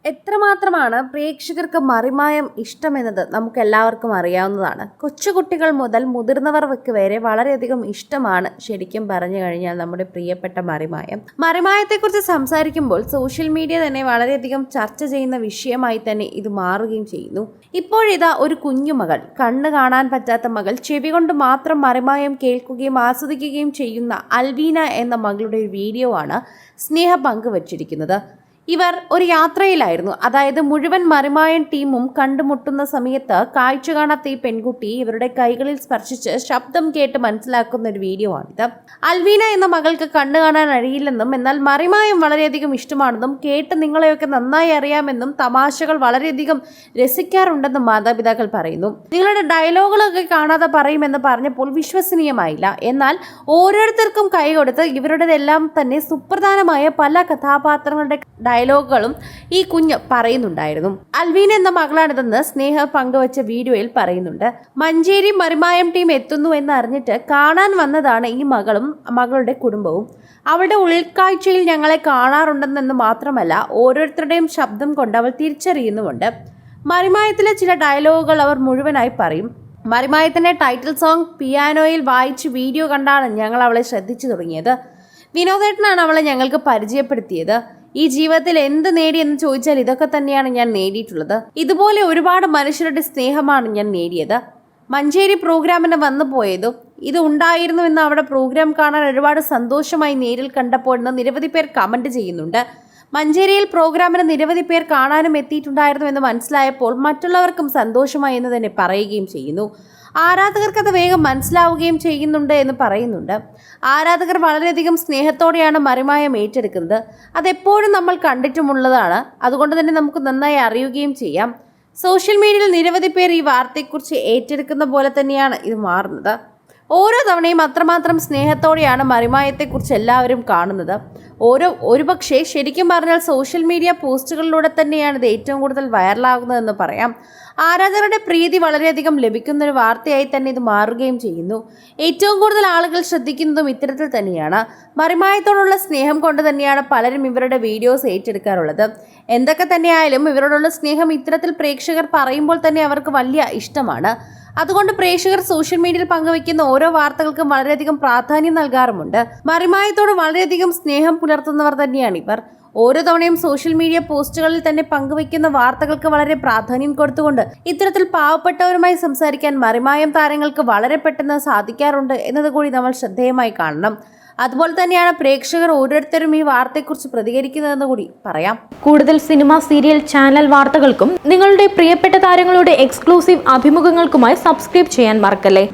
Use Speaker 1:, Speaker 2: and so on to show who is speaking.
Speaker 1: എത്രമാത്രമാണ് പ്രേക്ഷകർക്ക് മറിമായം ഇഷ്ടമെന്നത് നമുക്കെല്ലാവർക്കും അറിയാവുന്നതാണ്. കൊച്ചുകുട്ടികൾ മുതൽ മുതിർന്നവർ വരെ വളരെയധികം ഇഷ്ടമാണ് ശരിക്കും പറഞ്ഞു കഴിഞ്ഞാൽ നമ്മുടെ പ്രിയപ്പെട്ട മറിമായം. മറിമായത്തെക്കുറിച്ച് സംസാരിക്കുമ്പോൾ സോഷ്യൽ മീഡിയ തന്നെ വളരെയധികം ചർച്ച ചെയ്യുന്ന വിഷയമായി തന്നെ ഇത് മാറുകയും ചെയ്യുന്നു. ഇപ്പോഴിതാ ഒരു കുഞ്ഞുമകൾ, കണ്ണ് കാണാൻ പറ്റാത്ത മകൾ, ചെവി കൊണ്ട് മാത്രം മറിമായം കേൾക്കുകയും ആസ്വദിക്കുകയും ചെയ്യുന്ന അൽവീന എന്ന മകളുടെ ഒരു വീഡിയോ ആണ് സ്നേഹ പങ്കുവച്ചിരിക്കുന്നത്. ഇവർ ഒരു യാത്രയിലായിരുന്നു. അതായത് മുഴുവൻ മറിമായൻ ടീമും കണ്ടുമുട്ടുന്ന സമയത്ത് കാഴ്ച കാണാത്ത ഈ പെൺകുട്ടി ഇവരുടെ കൈകളിൽ സ്പർശിച്ച് ശബ്ദം കേട്ട് മനസ്സിലാക്കുന്ന ഒരു വീഡിയോ ആണിത്. അൽവീന എന്ന മകൾക്ക് കണ്ണു കാണാൻ കഴിയില്ലെന്നും എന്നാൽ മറിമായം വളരെയധികം ഇഷ്ടമാണെന്നും കേട്ട് നിങ്ങളെയൊക്കെ നന്നായി അറിയാമെന്നും തമാശകൾ വളരെയധികം രസിക്കാറുണ്ടെന്നും മാതാപിതാക്കൾ പറയുന്നു. നിങ്ങളുടെ ഡയലോഗുകളൊക്കെ കാണാതെ പറയുമെന്ന് പറഞ്ഞപ്പോൾ വിശ്വസനീയമായില്ല. എന്നാൽ ഓരോരുത്തർക്കും കൈ കൊടുത്ത് ഇവരുടേതെല്ലാം തന്നെ സുപ്രധാനമായ പല കഥാപാത്രങ്ങളുടെ ഡയലോഗുകളും ഈ കുഞ്ഞ് പറയുന്നുണ്ടായിരുന്നു. അൽവീന എന്ന മകളാണിതെന്ന് സ്നേഹ പങ്കുവച്ച വീഡിയോയിൽ പറയുന്നുണ്ട്. മഞ്ചേരി മറിമായം ടീം എത്തുന്നു എന്ന് അറിഞ്ഞിട്ട് കാണാൻ വന്നതാണ് ഈ മകളും മകളുടെ കുടുംബവും. അവളുടെ ഉൾക്കാഴ്ചയിൽ ഞങ്ങളെ കാണാറുണ്ടെന്ന് മാത്രമല്ല ഓരോരുത്തരുടെയും ശബ്ദം കൊണ്ട് അവൾ തിരിച്ചറിയുന്നുമുണ്ട്. മറിമായത്തിലെ ചില ഡയലോഗുകൾ അവർ മുഴുവനായി പറയും. മറിമായത്തിന്റെ ടൈറ്റിൽ സോങ് പിയാനോയിൽ വായിച്ച് വീഡിയോ കണ്ടാണ് ഞങ്ങൾ അവളെ ശ്രദ്ധിച്ചു തുടങ്ങിയത്. വിനോദേട്ടനാണ് അവളെ ഞങ്ങൾക്ക് പരിചയപ്പെടുത്തിയത്. ഈ ജീവിതത്തിൽ എന്ത് നേടി എന്ന് ചോദിച്ചാൽ ഇതൊക്കെ തന്നെയാണ് ഞാൻ നേടിയിട്ടുള്ളത്. ഇതുപോലെ ഒരുപാട് മനുഷ്യരുടെ സ്നേഹമാണ് ഞാൻ നേടിയത്. മഞ്ചേരി പ്രോഗ്രാമിന് വന്നു പോയതും ഇത് ഉണ്ടായിരുന്നു എന്ന് അവിടെ പ്രോഗ്രാം കാണാൻ ഒരുപാട് സന്തോഷമായി നേരിൽ കണ്ടപ്പോഴെന്ന് നിരവധി പേർ കമന്റ് ചെയ്യുന്നുണ്ട്. മഞ്ചേരിയിൽ പ്രോഗ്രാമിന് നിരവധി പേർ കാണാനും എത്തിയിട്ടുണ്ടായിരുന്നു എന്ന് മനസ്സിലായപ്പോൾ മറ്റുള്ളവർക്കും സന്തോഷമായി എന്ന് തന്നെ പറയുകയും ചെയ്യുന്നു. ആരാധകർക്ക് അത് വേഗം മനസ്സിലാവുകയും ചെയ്യുന്നുണ്ട് എന്ന് പറയുന്നുണ്ട്. ആരാധകർ വളരെയധികം സ്നേഹത്തോടെയാണ് മറിമായം ഏറ്റെടുക്കുന്നത്. അതെപ്പോഴും നമ്മൾ കണ്ടിട്ടുമുള്ളതാണ്. അതുകൊണ്ട് തന്നെ നമുക്ക് നന്നായി അറിയുകയും ചെയ്യാം. സോഷ്യൽ മീഡിയയിൽ നിരവധി പേർ ഈ വാർത്തയെക്കുറിച്ച് ഏറ്റെടുക്കുന്ന പോലെ തന്നെയാണ് ഇത് മാറുന്നത്. ഓരോ തവണയും അത്രമാത്രം സ്നേഹത്തോടെയാണ് മറിമായത്തെക്കുറിച്ച് എല്ലാവരും കാണുന്നത്. ഒരുപക്ഷെ ശരിക്കും പറഞ്ഞാൽ സോഷ്യൽ മീഡിയ പോസ്റ്റുകളിലൂടെ തന്നെയാണ് ഇത് ഏറ്റവും കൂടുതൽ വൈറലാകുന്നതെന്ന് പറയാം. ആരാധകരുടെ പ്രീതി വളരെയധികം ലഭിക്കുന്ന ഒരു വാർത്തയായി തന്നെ ഇത് മാറുകയും ചെയ്യുന്നു. ഏറ്റവും കൂടുതൽ ആളുകൾ ശ്രദ്ധിക്കുന്നതും ഇത്തരത്തിൽ തന്നെയാണ്. മറിമായത്തോടുള്ള സ്നേഹം കൊണ്ട് തന്നെയാണ് പലരും ഇവരുടെ വീഡിയോസ് ഏറ്റെടുക്കാറുള്ളത്. എന്തൊക്കെ തന്നെയായാലും ഇവരോടുള്ള സ്നേഹം ഇത്തരത്തിൽ പ്രേക്ഷകർ പറയുമ്പോൾ തന്നെ അവർക്ക് വലിയ ഇഷ്ടമാണ്. അതുകൊണ്ട് പ്രേക്ഷകർ സോഷ്യൽ മീഡിയയിൽ പങ്കുവയ്ക്കുന്ന ഓരോ വാർത്തകൾക്കും വളരെയധികം പ്രാധാന്യം നൽകാറുമുണ്ട്. മറിമായത്തോട് വളരെയധികം സ്നേഹം പുലർത്തുന്നവർ തന്നെയാണ് ഇവർ. ഓരോ തവണയും സോഷ്യൽ മീഡിയ പോസ്റ്റുകളിൽ തന്നെ പങ്കുവയ്ക്കുന്ന വാർത്തകൾക്ക് വളരെ പ്രാധാന്യം കൊടുത്തുകൊണ്ട് ഇത്തരത്തിൽ പാവപ്പെട്ടവരുമായി സംസാരിക്കാൻ മറിമായം താരങ്ങൾക്ക് വളരെ പെട്ടെന്ന് സാധിക്കാറുണ്ട് എന്നതുകൂടി നമ്മൾ ശ്രദ്ധേയമായി കാണണം. അതുപോലെ തന്നെയാണ് പ്രേക്ഷകർ ഓരോരുത്തരും ഈ വാർത്തയെക്കുറിച്ച് പ്രതികരിക്കുന്നതെന്ന് കൂടി പറയാം.
Speaker 2: കൂടുതൽ സിനിമ, സീരിയൽ, ചാനൽ വാർത്തകൾക്കും നിങ്ങളുടെ പ്രിയപ്പെട്ട താരങ്ങളുടെ എക്സ്ക്ലൂസീവ് അഭിമുഖങ്ങൾക്കുമായി സബ്സ്ക്രൈബ് ചെയ്യാൻ മറക്കല്ലേ.